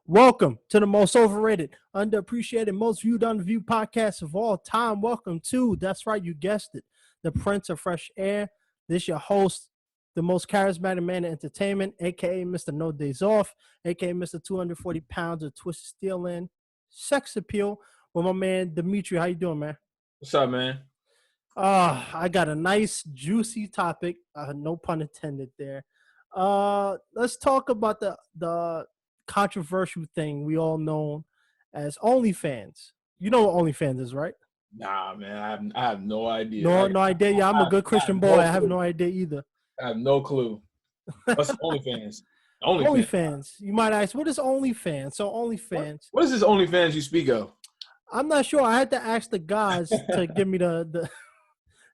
Welcome to the most overrated, underappreciated, most viewed, unviewed podcast of all time. Welcome to, that's right, you guessed it, the Prince of Fresh Air. This your host, the most charismatic man in entertainment, aka Mr. No Days Off, aka Mr. 240 pounds of twisted steel in sex appeal. With my man Dimitri. How you doing, man? What's up, man? I got a nice juicy topic. No pun intended there. Let's talk about the controversial thing we all know as OnlyFans. You know what OnlyFans is, right? Nah, man, I have no idea. No idea. Yeah, I'm a good I have Christian boy. no I have clue. no idea either. I have no clue. What's OnlyFans? OnlyFans. OnlyFans. You might ask, what is OnlyFans? So What? OnlyFans. What is this OnlyFans you speak of? I'm not sure. I had to ask the guys to give me the.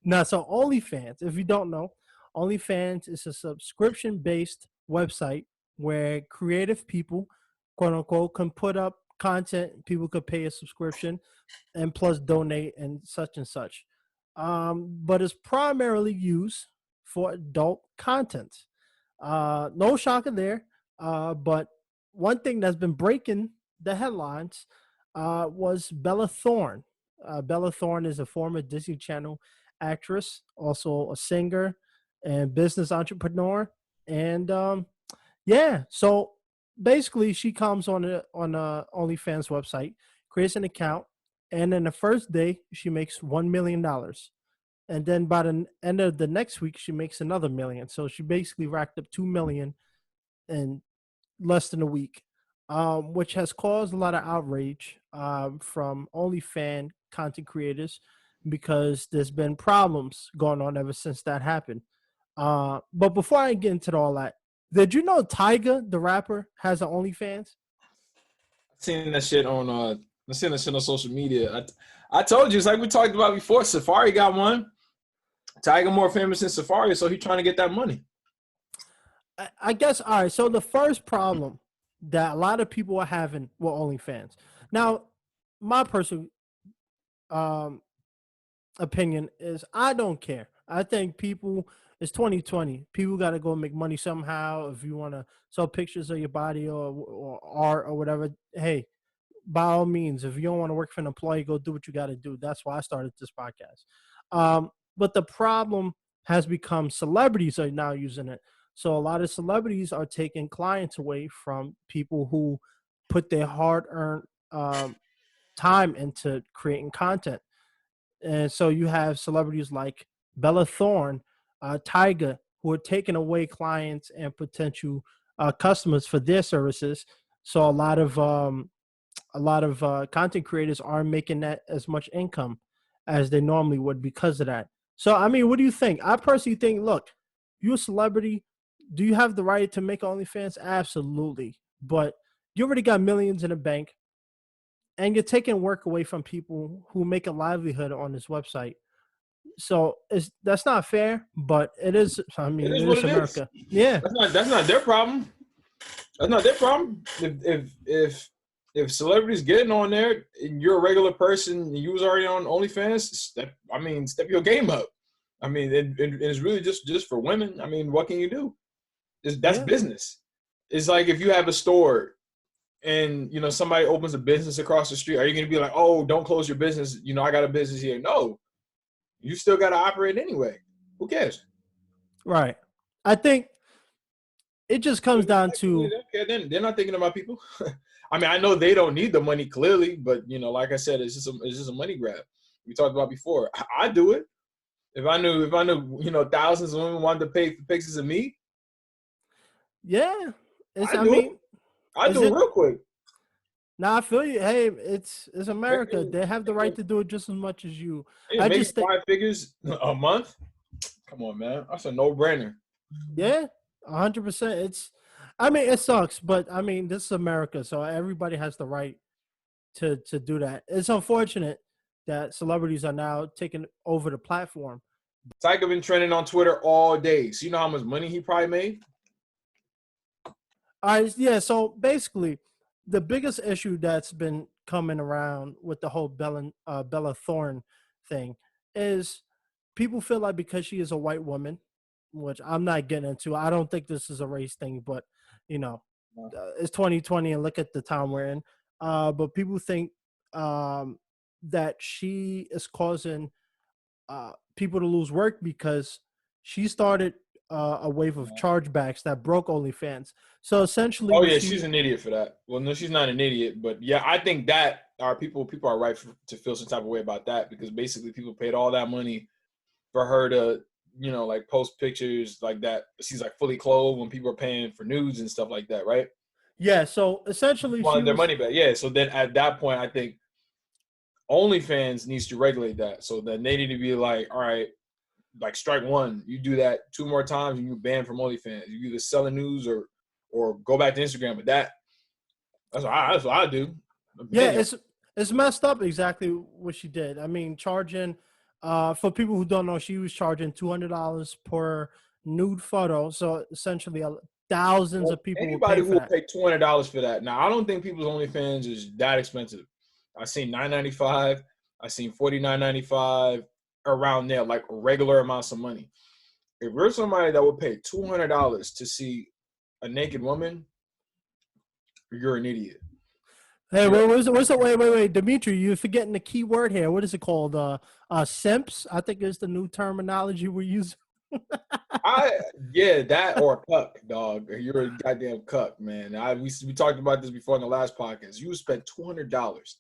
No, so OnlyFans, if you don't know, OnlyFans is a subscription based website where creative people, quote unquote, can put up content. People could pay a subscription and plus donate and such. But it's primarily used for adult content. No shocker there. But one thing that's been breaking the headlines was Bella Thorne. Bella Thorne is a former Disney Channel actress, also a singer and business entrepreneur. And yeah, so basically she comes on a OnlyFans website, creates an account, and then the first day she makes $1 million. And then by the end of the next week, she makes another million. So she basically racked up 2 million in less than a week, which has caused a lot of outrage from OnlyFans content creators because there's been problems going on ever since that happened. But before I get into all that, did you know Tyga, the rapper, has an OnlyFans? Seen that shit on I seen that shit on social media. I told you, it's like we talked about before. Safari got one. Tiger more famous than Safari, so he trying to get that money. I guess, all right. So the first problem that a lot of people are having with OnlyFans. Now, my personal um, opinion is I don't care. I think it's 2020. People got to go make money somehow. If you want to sell pictures of your body or art or whatever, hey, by all means, if you don't want to work for an employee, go do what you got to do. That's why I started this podcast. But the problem has become celebrities are now using it. So a lot of celebrities are taking clients away from people who put their hard-earned time into creating content. And so you have celebrities like Bella Thorne, Tyga, who are taking away clients and potential customers for their services. So a lot of content creators aren't making that as much income as they normally would because of that. So I mean, what do you think? I personally think, look, you're a celebrity. Do you have the right to make OnlyFans? Absolutely. But you already got millions in the bank and you're taking work away from people who make a livelihood on this website. So that's not fair, but it is. I It mean, is it what is it is. America. Yeah, That's not their problem. That's not their problem. If celebrities getting on there and you're a regular person and you was already on OnlyFans, step your game up. I mean, it's really just for women. I mean, what can you do? That's yeah, business. It's like if you have a store and somebody opens a business across the street, are you going to be like, oh, don't close your business? I got a business here. No, you still got to operate anyway. Who cares? right. I think it just comes down They to don't care. They're not thinking about people. I mean, I know they don't need the money clearly, but like I said, it's just a money grab. We talked about before. I do it. If I knew, thousands of women wanted to pay for pictures of me, yeah. It's. I I do it. mean, I is do it it? real quick. Now I feel you. Hey, it's America. Making, They have the right making, to do it just as much as you. yeah, I making just think, five figures a month. Come on, man. That's a no-brainer. yeah, 100%. It's. I mean, it sucks, but I mean, this is America, so everybody has the right to do that. It's unfortunate that celebrities are now taking over the platform. Tyga been trending on Twitter all day. So you know how much money he probably made? All right, yeah. So basically, the biggest issue that's been coming around with the whole Bella Thorne thing is people feel like because she is a white woman, which I'm not getting into. I don't think this is a race thing, but you know, it's 2020 and look at the time we're in. But people think that she is causing people to lose work because she started a wave of chargebacks that broke OnlyFans. So essentially, Oh what yeah, she she's an idiot for that. Well, no, she's not an idiot, but yeah, I think that our people are right to feel some type of way about that because basically people paid all that money for her to, like post pictures like that. She's like fully clothed when people are paying for nudes and stuff like that, right? yeah. So essentially, she Wanted their was money back. Yeah. So then at that point, I think OnlyFans needs to regulate that. So then they need to be like, all right, like strike one. You do that 2 more times, and you're banned from OnlyFans. You either selling news or go back to Instagram. But that's what I do. yeah. Ban you. It's messed up exactly what she did. I mean, charging for people who don't know, she was charging $200 per nude photo. So essentially, thousands Well, of people were anybody paying who for will that. pay $200 for that. Now, I don't think people's OnlyFans is that expensive. I seen $9.95. I seen $49.95 around there, like regular amounts of money. If you're somebody that would pay $200 to see a naked woman, you're an idiot. Hey, You're what's the wait, Dimitri, you're forgetting the key word here. What is it called? Simps, I think is the new terminology we're using. that or a cuck, dog. You're a goddamn cuck, man. We talked about this before in the last podcast. You would spend $200.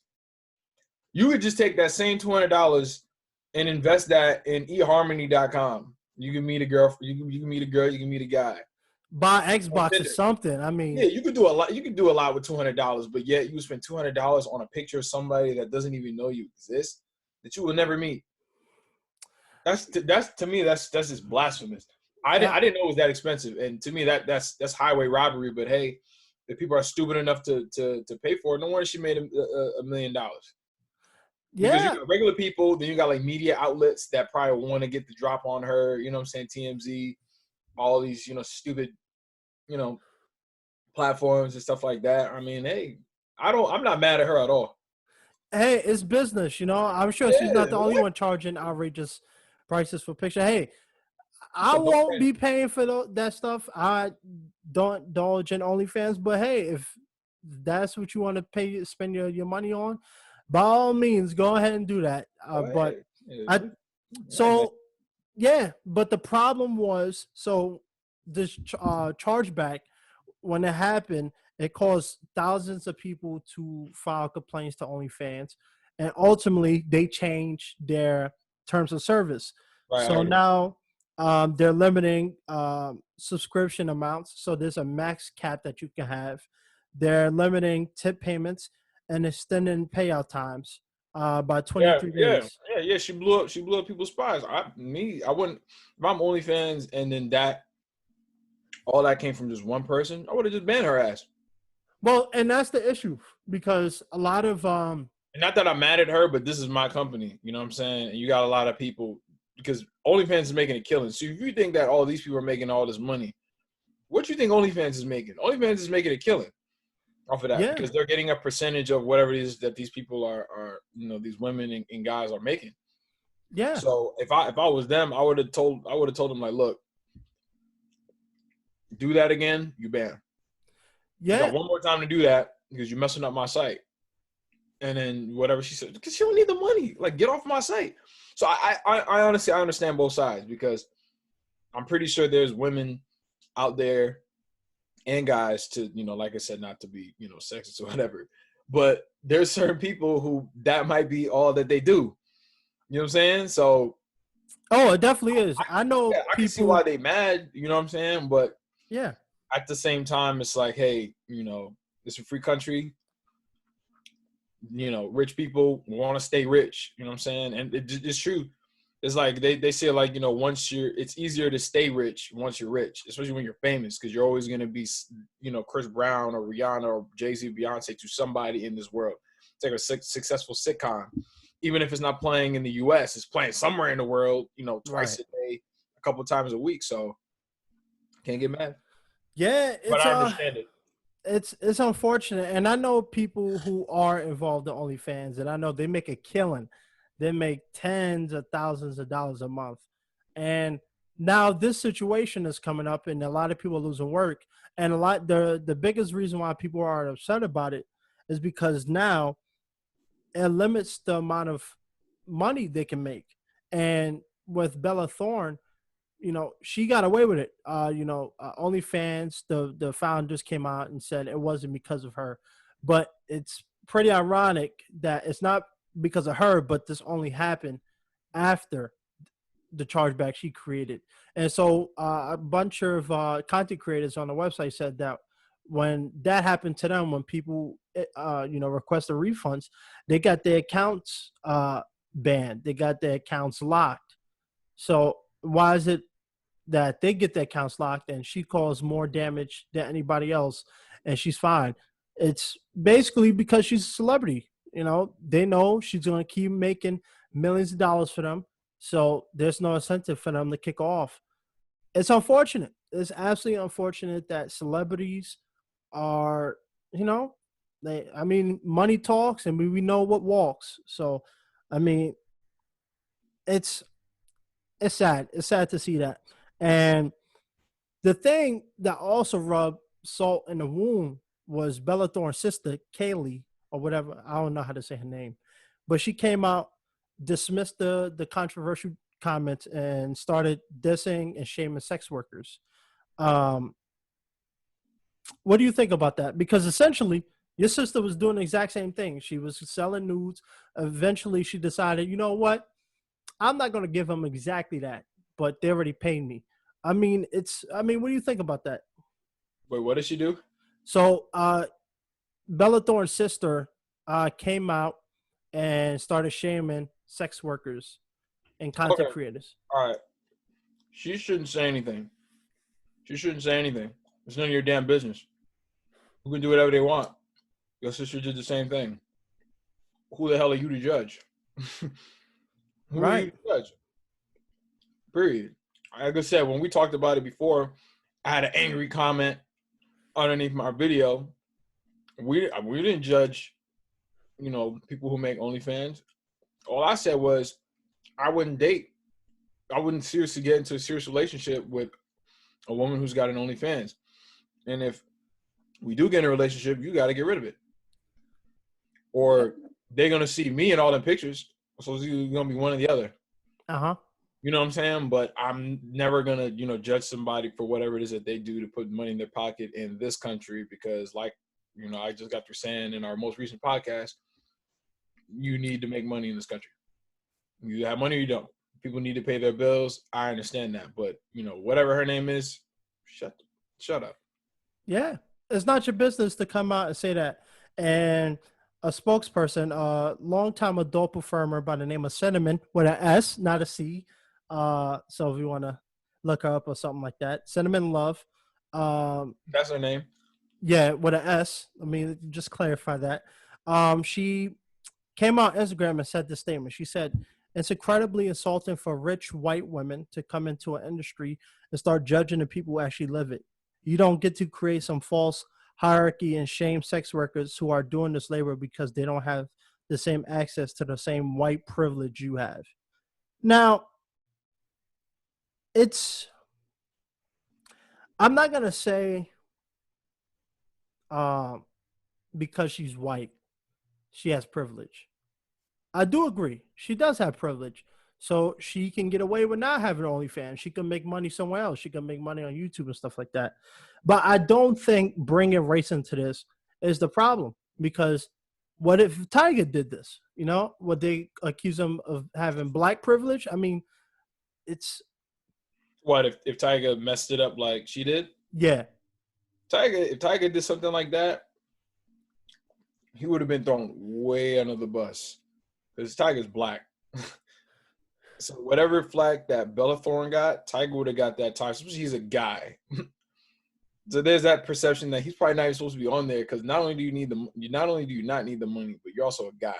You could just take that same $200 and invest that in eharmony.com. You can meet a girl. You can meet a girl. You can meet a guy. Buy Xbox or something. I Yeah, mean, you could do a lot. You could do a lot with $200, but yet you spend $200 on a picture of somebody that doesn't even know you exist, that you will never meet. That's to me. That's just blasphemous. I didn't know it was that expensive, and to me that's highway robbery. But hey, if people are stupid enough to pay for it, no wonder she made $1 million. Because you yeah, got regular people, then you got like media outlets that probably want to get the drop on her. You know what I'm saying? TMZ, all these stupid you know platforms and stuff like that. I mean, hey, I'm not mad at her at all. hey, it's business. I'm sure she's not Yeah, the only what? one charging outrageous prices for picture. Hey, It's I a won't boyfriend. be paying for that stuff. I don't indulge in OnlyFans, but hey, if that's what you want to spend your money on, by all means, go ahead and do that. Go But ahead. Yeah, I all right, man. so yeah, but the problem was this chargeback when it happened, it caused thousands of people to file complaints to OnlyFans, and ultimately they changed their terms of service. Right, I So agree. now they're limiting subscription amounts. So there's a max cap that you can have. They're limiting tip payments and extending payout times by Yeah, 23 yeah, days. yeah, yeah. She blew up people's spies. I wouldn't. If I'm OnlyFans and then all that came from just one person, I would have just banned her ass. Well, and that's the issue because a lot of And not that I'm mad at her, but this is my company. You know what I'm saying? And you got a lot of people because OnlyFans is making a killing. So if you think that all these people are making all this money, what do you think OnlyFans is making? OnlyFans is making a killing off of that yeah, because they're getting a percentage of whatever it is that these people are these women and guys are making. yeah, So if I was them, I would have told them like, look, do that again, you ban. You got yeah. one more time to do that because you're messing up my site. And then whatever she said, because she don't need the money. Like, get off my site. So I honestly I understand both sides because I'm pretty sure there's women out there and guys to like I said, not to be sexist or whatever, but there's certain people who that might be all that they do. You know what I'm saying? So Oh, it definitely is. I know yeah, I can see why people. they mad. You know what I'm saying? But Yeah, at the same time, it's like, hey, it's a free country. Rich people want to stay rich. You know what I'm saying? And it's true. It's like they say like, it's easier to stay rich once you're rich, especially when you're famous, because you're always going to be, Chris Brown or Rihanna or Jay-Z, Beyonce to somebody in this world. It's like a successful sitcom. Even if it's not playing in the U.S., it's playing somewhere in the world, twice right. a day, a couple times a week. So can't get mad. Yeah, But I understand it. it's unfortunate, and I know people who are involved in OnlyFans, and I know they make a killing. They make tens of thousands of dollars a month, and now this situation is coming up, and a lot of people are losing work, and the biggest reason why people are upset about it is because now it limits the amount of money they can make. And with Bella Thorne, she got away with it. OnlyFans, the founders came out and said it wasn't because of her, but it's pretty ironic that it's not because of her, but this only happened after the chargeback she created. And so a bunch of content creators on the website said that when that happened to them, when people requested refunds, they got their accounts banned, they got their accounts locked. So why is it that they get their accounts locked and she caused more damage than anybody else and she's fine? It's basically because she's a celebrity. They know she's going to keep making millions of dollars for them, so there's no incentive for them to kick off. It's unfortunate. It's absolutely unfortunate that celebrities are, money talks, and we know what walks. So, I mean, it's it's sad. It's sad to see that. And the thing that also rubbed salt in the wound was Bella Thorne's sister, Kaylee, or whatever. I don't know how to say her name, but she came out, dismissed the controversial comments, and started dissing and shaming sex workers. Um, what do you think about that? Because essentially, your sister was doing the exact same thing. She was selling nudes. Eventually, she decided, you know what? I'm not going to give them exactly that, but they already paid me. What do you think about that? Wait, what did she do? So, Bella Thorne's sister came out and started shaming sex workers and content Okay, creators. all right. She shouldn't say anything. She shouldn't say anything. It's none of your damn business. Who can do whatever they want? Your sister did the same thing. Who the hell are you to judge? Who are you Right. to judge? Period. Like I said, when we talked about it before, I had an angry comment underneath my video. We didn't judge, people who make OnlyFans. All I said was I wouldn't date. I wouldn't seriously get into a serious relationship with a woman who's got an OnlyFans. And if we do get in a relationship, you got to get rid of it, or they're gonna see me in all the pictures. So it's gonna be one or the other. Uh-huh. You know what I'm saying? But I'm never gonna, judge somebody for whatever it is that they do to put money in their pocket in this country, because like, I just got through saying in our most recent podcast, you need to make money in this country. You have money or you don't. People need to pay their bills. I understand that. But, whatever her name is, shut up. Yeah. It's not your business to come out and say that. And a spokesperson, a longtime adult performer by the name of Cinnamon, with an S, not a C. So if you want to look her up or something like that, Cinnamon Love. That's her name. Yeah, with an S. Let me just clarify that. She came out on Instagram and said this statement. She said, "It's incredibly insulting for rich white women to come into an industry and start judging the people who actually live it. You don't get to create some false hierarchy and shame sex workers who are doing this labor because they don't have the same access to the same white privilege you have." Now, I'm not going to say um, because she's white, she has privilege. I do agree. She does have privilege. So she can get away with not having OnlyFans. She can make money somewhere else. She can make money on YouTube and stuff like that. But I don't think bringing race into this is the problem, because what if Tiger did this? Would they accuse him of having black privilege? I mean, it's What if Tiger messed it up like she did? yeah, If Tiger did something like that, he would have been thrown way under the bus, because Tiger's black. So whatever flag that Bella Thorne got, Tiger would have got that time. Especially he's a guy. So there's that perception that he's probably not even supposed to be on there, because not only do you not need the money, but you're also a guy.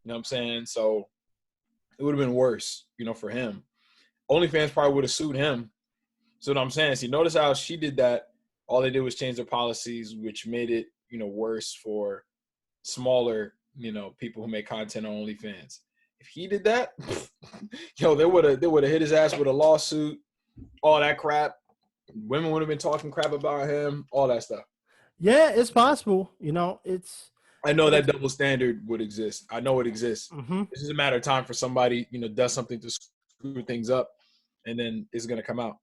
You know what I'm saying? So it would have been worse, for him. OnlyFans probably would have sued him. So what I'm saying is, you notice how she did that. All they did was change their policies, which made it, worse for smaller, people who make content on OnlyFans. if he did that, yo, they would have hit his ass with a lawsuit, all that crap. Women would have been talking crap about him, all that stuff. Yeah, it's possible. You know, I know that double standard would exist. I know it exists. Mm-hmm. It's just a matter of time for somebody, does something to screw things up, and then it's gonna come out.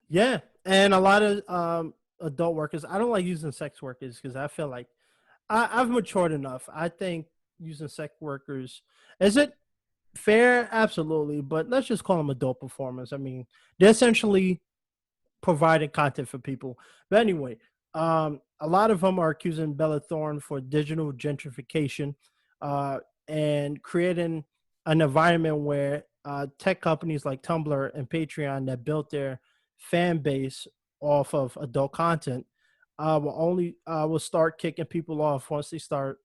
Yeah, and a lot of adult workers. I don't like using sex workers because I feel like I've matured enough. I think using sex workers, is it fair? Absolutely, but let's just call them adult performers. I mean, they're essentially providing content for people. But anyway, a lot of them are accusing Bella Thorne for digital gentrification and creating an environment where tech companies like Tumblr and Patreon that built their fan base off of adult content will start kicking people off once they start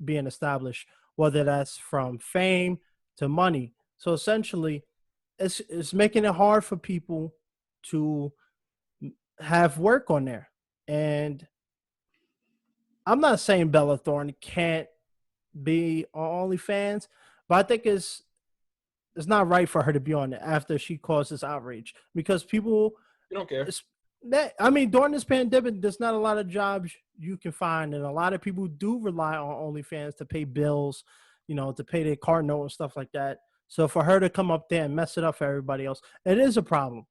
being established, whether that's from fame to money. So essentially, it's making it hard for people to have work on there. And I'm not saying Bella Thorne can't be on OnlyFans, but I think it's not right for her to be on it after she caused this outrage because people. You don't care. I mean, during this pandemic, there's not a lot of jobs you can find, and a lot of people do rely on OnlyFans to pay bills, to pay their car note and stuff like that. So for her to come up there and mess it up for everybody else, it is a problem.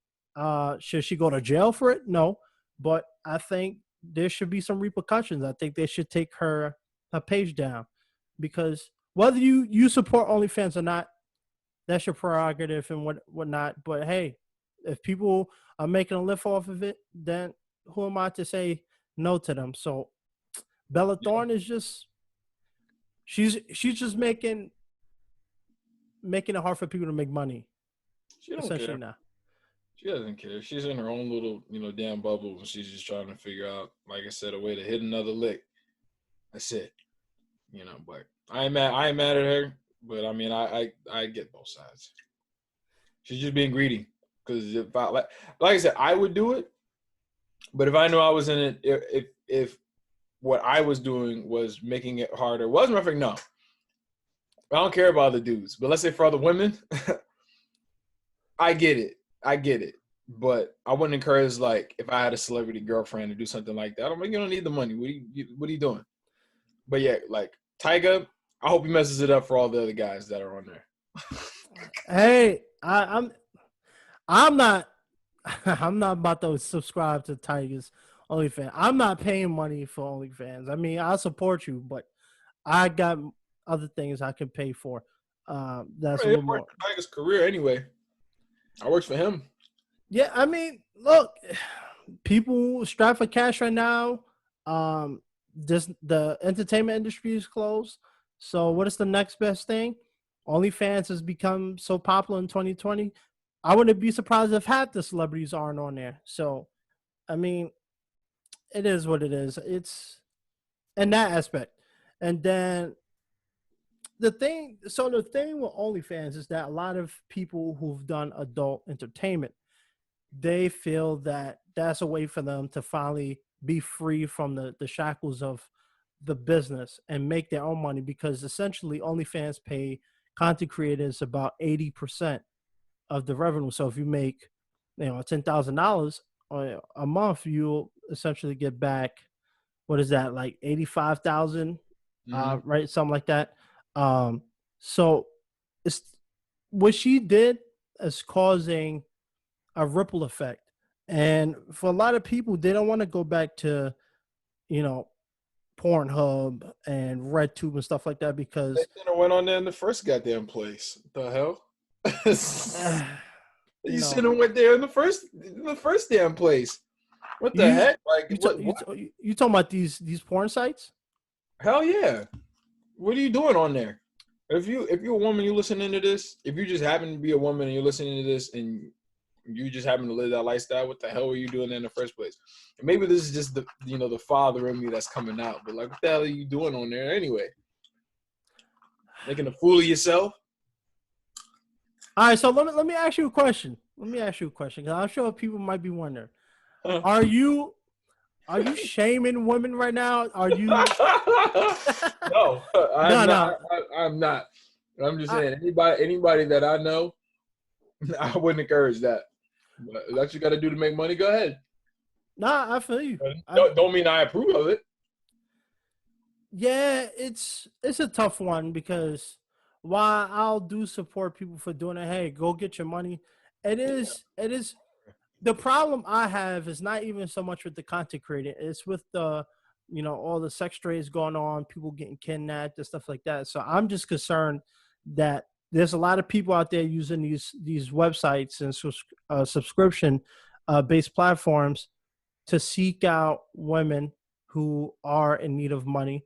Should she go to jail for it? No, but I think there should be some repercussions. I think they should take her page down because whether you support OnlyFans or not, that's your prerogative and whatnot. But hey, if people are making a lift off of it, then who am I to say no to them? So Bella Thorne is just she's just making it hard for people to make money. She don't care. Now. She doesn't care. She's in her own little, damn bubble, and she's just trying to figure out, like I said, a way to hit another lick. That's it. But I ain't mad at her. But I mean, I get both sides. She's just being greedy. Because if like I said, I would do it. But if I knew I was in it, if what I was doing was making it harder, wasn't perfect. No, I don't care about the dudes. But let's say for other women, I get it. But I wouldn't encourage, like, if I had a celebrity girlfriend to do something like that. I'm like, you don't need the money. What are you doing? But yeah, like Tyga, I hope he messes it up for all the other guys that are on there. Hey, I'm not about to subscribe to Tyga's OnlyFans. I'm not paying money for OnlyFans. I mean, I support you, but I got other things I can pay for. That's a little more. Tyga's career anyway. I works for him. Yeah, I mean, look, people strapped for cash right now. The entertainment industry is closed. So what is the next best thing? OnlyFans has become so popular in 2020. I wouldn't be surprised if half the celebrities aren't on there. So, I mean, it is what it is. It's in that aspect. And then the thing with OnlyFans is that a lot of people who've done adult entertainment, they feel that that's a way for them to finally be free from the shackles of the business and make their own money, because essentially OnlyFans pay content creators about 80% of the revenue. So if you make, $10,000 a month, you'll essentially get back, what is that, like 85,000, right? Something like that. So it's what she did is causing a ripple effect. And for a lot of people, they don't want to go back to, Pornhub and RedTube and stuff like that because they should have went on there in the first goddamn place. What the hell? You should have went there in the first damn place. What the heck? Like you talking about these porn sites? Hell yeah! What are you doing on there? If you're a woman, you listening to this. If you just happen to be a woman and you're listening to this, and you just happen to live that lifestyle, what the hell were you doing there in the first place? And maybe this is just the father in me that's coming out. But like, what the hell are you doing on there anyway? Making a fool of yourself? All right, so let me ask you a question. Because I'm sure people might be wondering: Are you Are you shaming women right now? Are you? No, I'm No, not. no. I'm not. I'm just I, saying anybody that I know, I wouldn't encourage that. But that's what you got to do to make money. Go ahead. nah, I feel you. Don't mean I approve of it. Yeah, it's a tough one because while I'll do support people for doing it, hey, go get your money. It is the problem I have is not even so much with the content creator. It's with the all the sex trades going on, people getting kidnapped and stuff like that. So I'm just concerned that there's a lot of people out there using these websites and subscription based platforms to seek out women who are in need of money.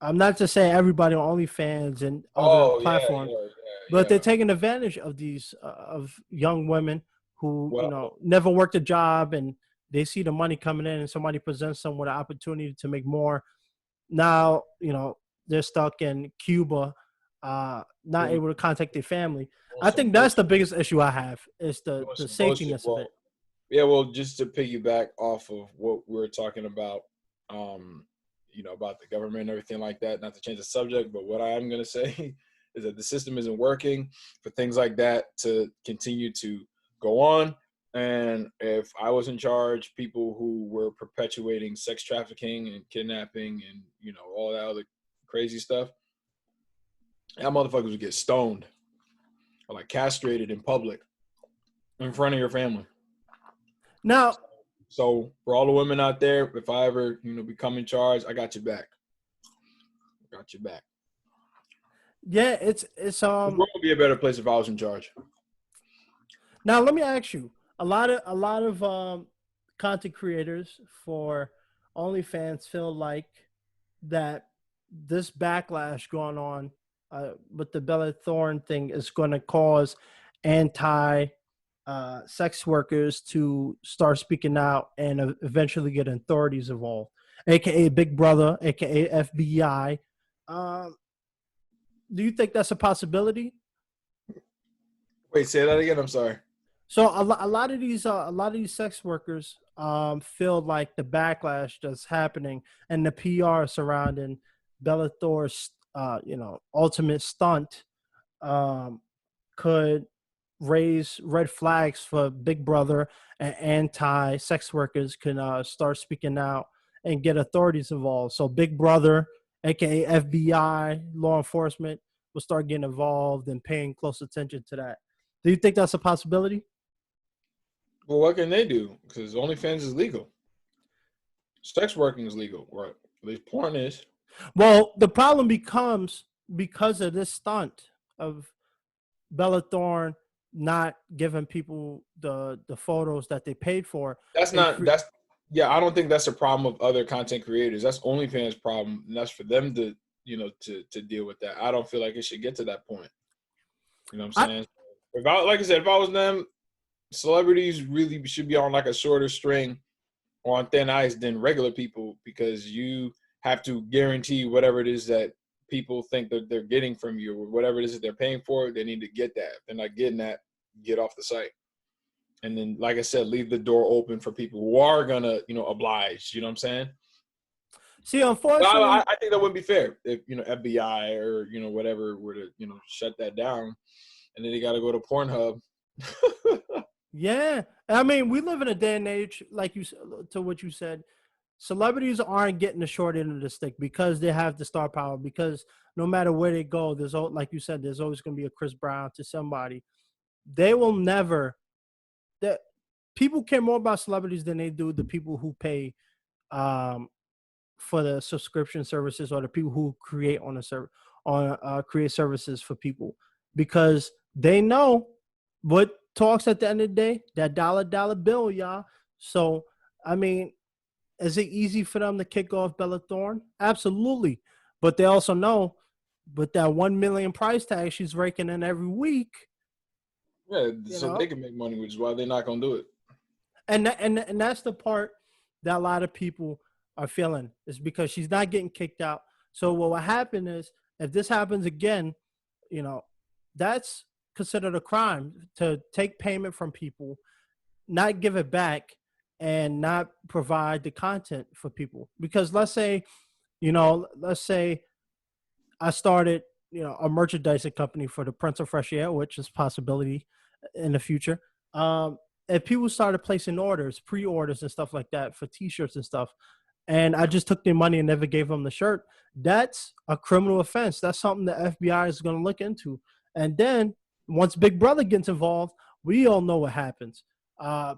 I'm not to say everybody on OnlyFans and other Oh yeah, platforms, yeah, but yeah. they're taking advantage of these of young women who Well, never worked a job and they see the money coming in and somebody presents them with an opportunity to make more. Now they're stuck in Cuba, not doing, able to contact their family. doing I some think that's the bullshit. biggest issue I have is Doing the some bullshit. safetyness of it. Well, yeah. Well, just to piggyback off of what we were talking about, um, about the government and everything like that. Not to change the subject, but what I am gonna say is that the system isn't working for things like that to continue to go on. And if I was in charge, people who were perpetuating sex trafficking and kidnapping and all that other crazy stuff, that motherfuckers would get stoned or like castrated in public in front of your family. Now, So for all the women out there, if I ever become in charge, I got your back. Got your back. yeah, it's The world would be a better place if I was in charge. now let me ask you, a lot of content creators for OnlyFans feel like that this backlash going on with the Bella Thorne thing is going to cause anti sex workers to start speaking out and eventually get authorities involved, aka Big Brother, aka FBI. Um, do you think that's a possibility? Wait, say that again. I'm sorry. So a lot of these sex workers feel like the backlash that's happening and the PR surrounding Bella Thorne's ultimate stunt um, could raise red flags for Big Brother, and anti-sex workers can start speaking out and get authorities involved. So Big Brother, aka FBI, law enforcement, will start getting involved and paying close attention to that. Do you think that's a possibility? Well, what can they do? Because OnlyFans is legal. Sex working is legal, or at least porn is. Well, the problem becomes because of this stunt of Bella Thorne not giving people the photos that they paid for. That's It not. cre- That's yeah. I don't think that's a problem of other content creators. That's OnlyFans' problem, and that's for them to to deal with that. I don't feel like it should get to that point. You know what I'm I saying? If I like I said, if I was them, celebrities really should be on like a shorter string or on thin ice than regular people because you have to guarantee whatever it is that people think that they're getting from you or whatever it is that they're paying for, they need to get that. If they're not getting that, get off the site. And then, like I said, leave the door open for people who are gonna, oblige. You know what I'm saying? see. But I, Unfortunately, I think that wouldn't be fair if FBI or whatever were to shut that down, and then they got to go to Pornhub. yeah. I mean, we live in a day and age, like to what you said. Celebrities aren't getting the short end of the stick because they have the star power. Because no matter where they go, like you said, there's always going to be a Chris Brown to somebody. They will never. That people care more about celebrities than they do the people who pay um, for the subscription services or the people who create on the server on create services for people because they know what talks at the end of the day, that dollar bill, y'all. So I mean, is it easy for them to kick off Bella Thorne? Absolutely. But they also know with that 1 million price tag she's raking in every week, Yeah, you so they know, can make money, which is why they're not gonna do it. and that's the part that a lot of people are feeling is because she's not getting kicked out. So what will happen is if this happens again, you know, that's considered a crime to take payment from people, not give it back, and not provide the content for people. Because let's say I started, a merchandising company for the Prince of Fresh Air, which is a possibility in the future. And people started placing orders, pre-orders and stuff like that for T-shirts and stuff, and I just took their money and never gave them the shirt. That's a criminal offense. That's something the FBI is going to look into. And then once Big Brother gets involved, we all know what happens.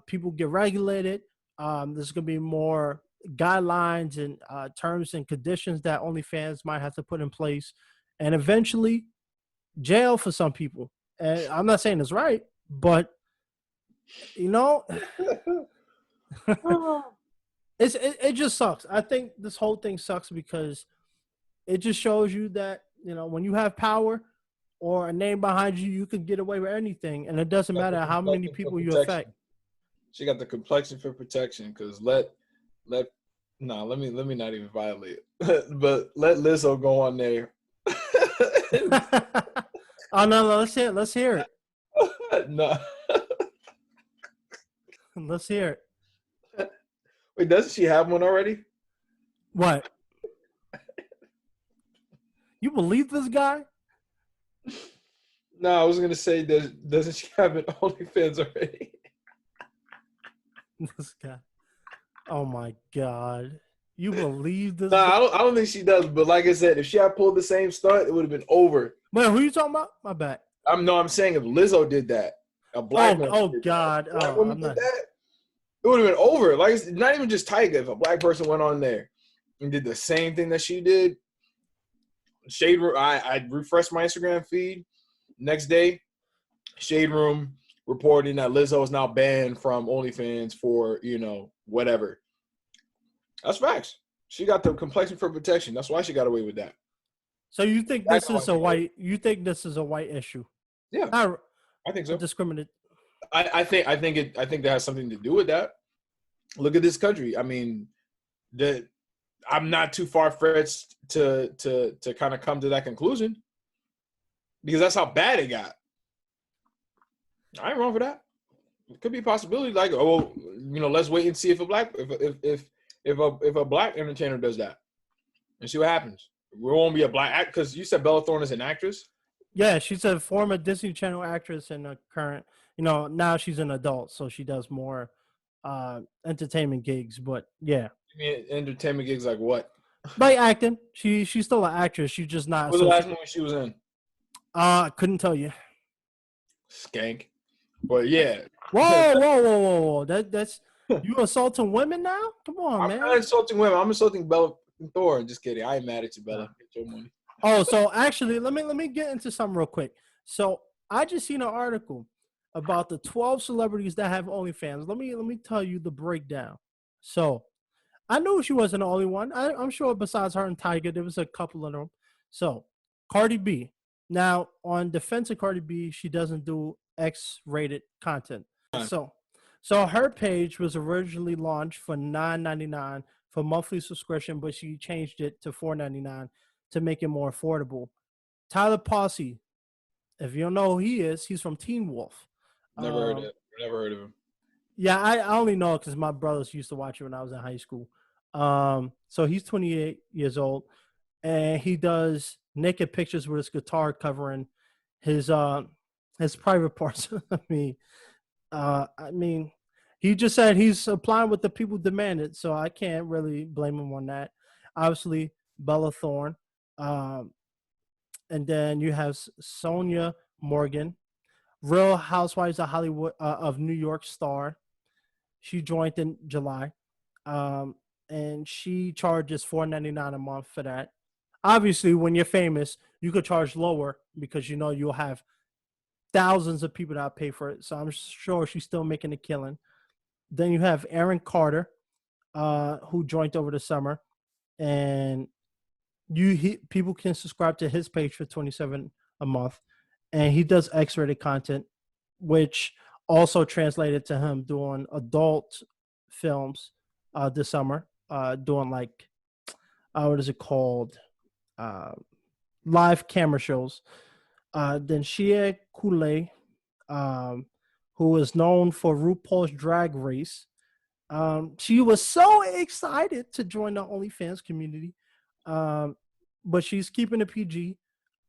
People get regulated. There's going to be more guidelines and terms and conditions that OnlyFans might have to put in place, and eventually jail for some people. And I'm not saying it's right, but you know, it just sucks. I think this whole thing sucks because it just shows you that when you have power or a name behind you, you can get away with anything, and it doesn't matter how many people you affect. She got the complexion for protection because let me not even violate it. But let Lizzo go on there. Oh no, let's hear it. No. Let's hear it. Wait, doesn't she have one already? What? You believe this guy? No, I was gonna say, doesn't she have an OnlyFans already? This guy. Oh my God. You believe this? Nah, I don't think she does. But like I said, if she had pulled the same stunt, it would have been over. Wait, who you talking about? My bad. I'm saying if Lizzo did that, a black man. Oh God. Black woman did that, it would have been over. Like, it's not even just Tyga. If a black person went on there and did the same thing that she did, Shade Room. I refreshed my Instagram feed. Next day, Shade Room reporting that Lizzo is now banned from OnlyFans for whatever. That's facts. She got the complexion for protection. That's why she got away with that. So you think this is a white? You think this is a white issue? Yeah, I think so. Discriminate. I think that has something to do with that. Look at this country. I mean, I'm not too far-fetched to kind of come to that conclusion because that's how bad it got. I ain't wrong for that. It could be a possibility. Like, let's wait and see if a black entertainer does that and see what happens. We won't be a black act because you said Bella Thorne is an actress. Yeah, she's a former Disney Channel actress and a current. Now she's an adult, so she does more entertainment gigs. But yeah, You mean entertainment gigs like what? Like acting. She's still an actress. She's just not. What was the last movie she was in? Couldn't tell you. Skank. But yeah. Whoa! That's you assaulting women now? Come on, man. I'm not insulting women. I'm insulting Bella Thorne. Just kidding. I ain't mad at you, Bella. Get your money. Oh, so actually, let me get into something real quick. So I just seen an article about the 12 celebrities that have OnlyFans. Let me tell you the breakdown. So I knew she wasn't the only one. I'm sure besides her and Tyga, there was a couple of them. So Cardi B. Now, on defense of Cardi B, she doesn't do X-rated content. So her page was originally launched for $9.99 for monthly subscription, but she changed it to $4.99 to make it more affordable. Tyler Posse, if you don't know who he is, he's from Teen Wolf. Never heard of him. Yeah, I only know because my brothers used to watch it when I was in high school. So he's 28 years old, and he does naked pictures with his guitar covering his private parts. I mean, he just said he's applying what the people demanded, so I can't really blame him on that. Obviously, Bella Thorne. And then you have Sonia Morgan, Real Housewives of Hollywood of New York star. She joined in July, and she charges $4.99 a month for that. Obviously, when you're famous, you could charge lower because you'll have thousands of people that pay for it. So I'm sure she's still making a killing. Then you have Aaron Carter, who joined over the summer, and people can subscribe to his page for $27 a month, and he does X-rated content, which also translated to him doing adult films this summer, doing like what is it called, live camera shows. Then Shia Coulee, who is known for RuPaul's Drag Race, She was so excited to join the OnlyFans community, um, but she's keeping it PG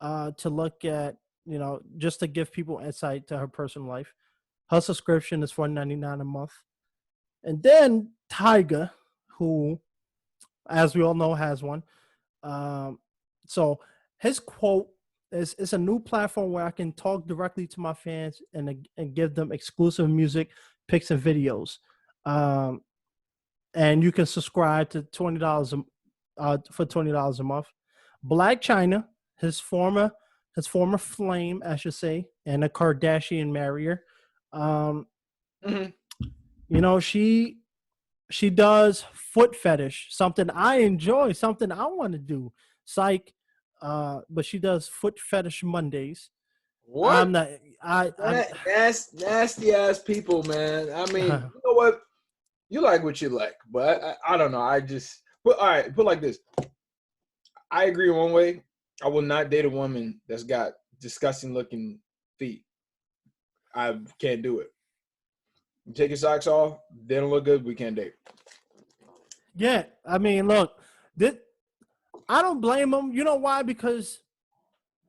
to look at, just to give people insight to her personal life. Her subscription is $4.99 a month. And then Tyga, who, as we all know, has one. Um, so his quote is, "It's a new platform where I can talk directly to my fans and give them exclusive music, pics, and videos. Um, and you can subscribe to for $20 a month." Black China, his former flame, I should say, and a Kardashian marrier. Um, Mm-hmm. she does foot fetish, something I enjoy, something I want to do. Psych. But she does foot fetish Mondays. I'm What? not. I'm. That's nasty ass people, man. I mean, you know what? You like what you like, but I don't know. I just but all right. Put it like this. I agree one way. I will not date a woman that's got disgusting looking feet. I can't do it. You take your socks off, they don't look good. We can't date. Yeah, I mean, look, this, I don't blame them. You know why? Because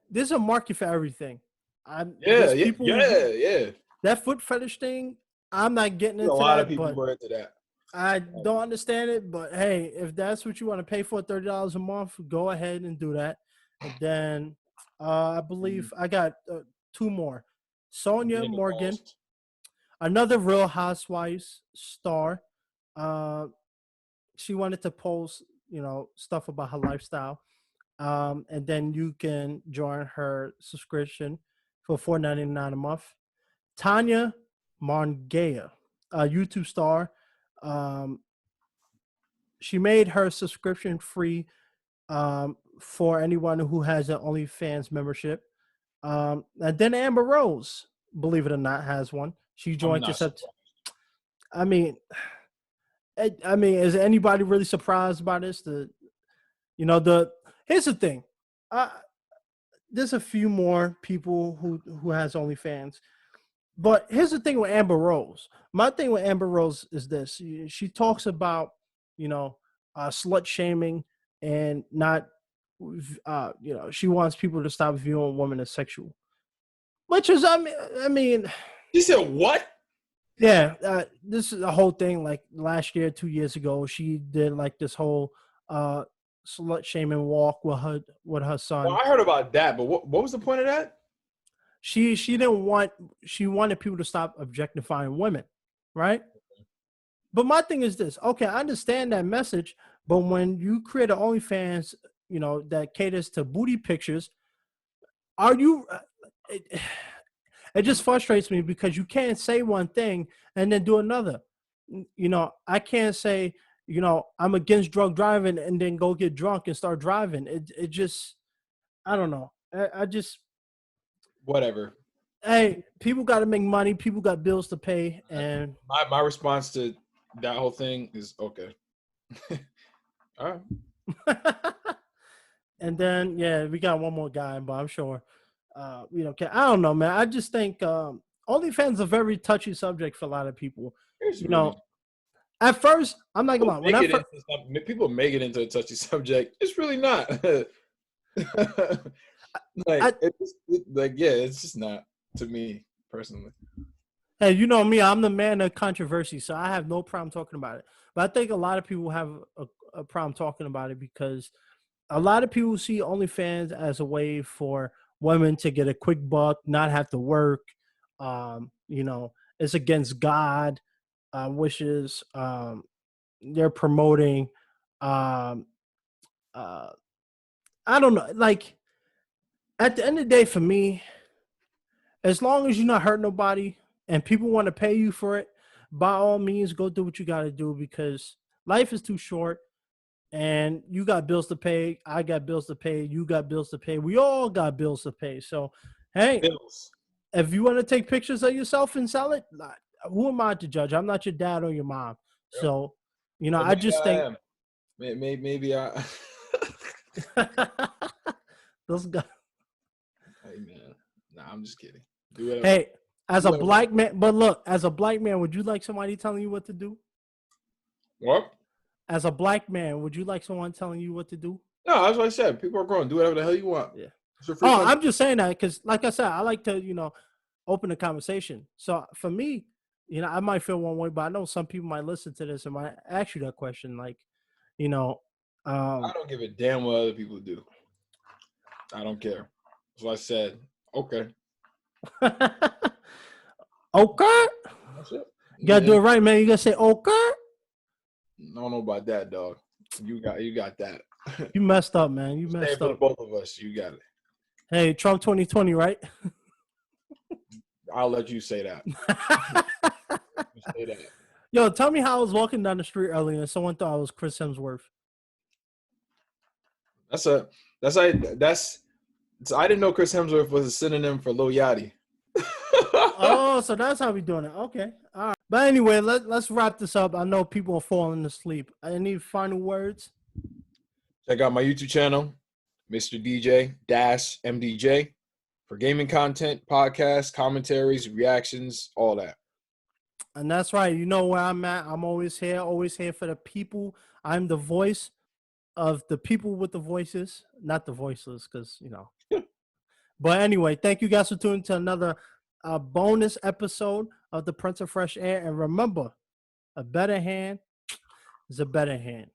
there's a market for everything. Yeah, There's yeah, people yeah, yeah. that foot fetish thing. I'm not getting There's a into lot of that, people but who are into that. I don't understand it. But hey, if that's what you want to pay for, $30 a month, go ahead and do that. And then I believe I got two more. Sonia Morgan, Neanderthals. another Real Housewives star. Uh, she wanted to post, stuff about her lifestyle. And then you can join her subscription for $4.99 a month. Tanya Mongea, a YouTube star. Um, she made her subscription free for anyone who has an OnlyFans membership. And then Amber Rose, believe it or not, has one. She I'm joined not this up. surprised. I mean, is anybody really surprised by this? Here's the thing. Uh, there's a few more people who has OnlyFans. But here's the thing with Amber Rose. My thing with Amber Rose is this: she talks about, you know, slut shaming and not, she wants people to stop viewing women as sexual. Which is, I mean, She said what? yeah, this is a whole thing. Like last year, 2 years ago, she did like this whole uh, slut shaming walk with her Well, son. I heard about that, but what was the point of that? She didn't want she wanted people to stop objectifying women, right? But my thing is this: okay, I understand that message, but when you create an OnlyFans, that caters to booty pictures, are you? It just frustrates me because you can't say one thing and then do another. I can't say, I'm against drug driving and then go get drunk and start driving. It just, I don't know. I just, Whatever. hey, people got to make money. People got bills to pay, and My response to that whole thing is okay. All right. and then yeah, we got one more guy, but I'm sure, I don't know, man. I just think OnlyFans is a very touchy subject for a lot of people. It's You really know, at first, I'm not gonna lie. When I first, people make it into a touchy subject. It's really not. I, It's just not to me personally. hey, you know me, I'm the man of controversy, so I have no problem talking about it. But I think a lot of people have a problem talking about it because a lot of people see OnlyFans as a way for women to get a quick buck, not have to work. It's against God wishes. They're promoting. Um, uh, I don't know. Like at the end of the day, for me, as long as you're not hurting nobody and people want to pay you for it, by all means, go do what you got to do because life is too short and you got bills to pay. I got bills to pay. You got bills to pay. We all got bills to pay. So, hey, Bills. if you want to take pictures of yourself and sell it, who am I to judge? I'm not your dad or your mom. Yep. So, Or I maybe just I think am. Maybe I. those guys. Hey man, nah, I'm just kidding. Do whatever. Hey, as Do a whatever. black man, but look, as a black man, would you like somebody telling you what to do? What? As a black man, would you like someone telling you what to do? No, that's what I said. People are grown. Do whatever the hell you want. Yeah. It's a free Oh, country. I'm just saying that because, like I said, I like to, open the conversation. So for me, I might feel one way, but I know some people might listen to this and might ask you that question. Like, I don't give a damn what other people do. I don't care. So I said, okay. Okay. That's it. You gotta do it right, man. You gotta say okay. I don't know about that, dog. You got that. You messed up, man. You messed for up. both of us. You got it. Hey, Trump 2020, right? I'll let you say that. Say that. Yo, tell me how I was walking down the street earlier and someone thought I was Chris Hemsworth. I didn't know Chris Hemsworth was a synonym for Lil Yachty. Oh, so that's how we doing it. Okay. All right. But anyway, let's wrap this up. I know people are falling asleep. Any final words? Check out my YouTube channel, Mr. DJ MDJ, for gaming content, podcasts, commentaries, reactions, all that. And that's right. You know where I'm at. I'm always here for the people. I'm the voice of the people with the voices, not the voiceless, because, But anyway, thank you guys for tuning to another bonus episode of the Prince of Fresh Air. And remember, a better hand is a better hand.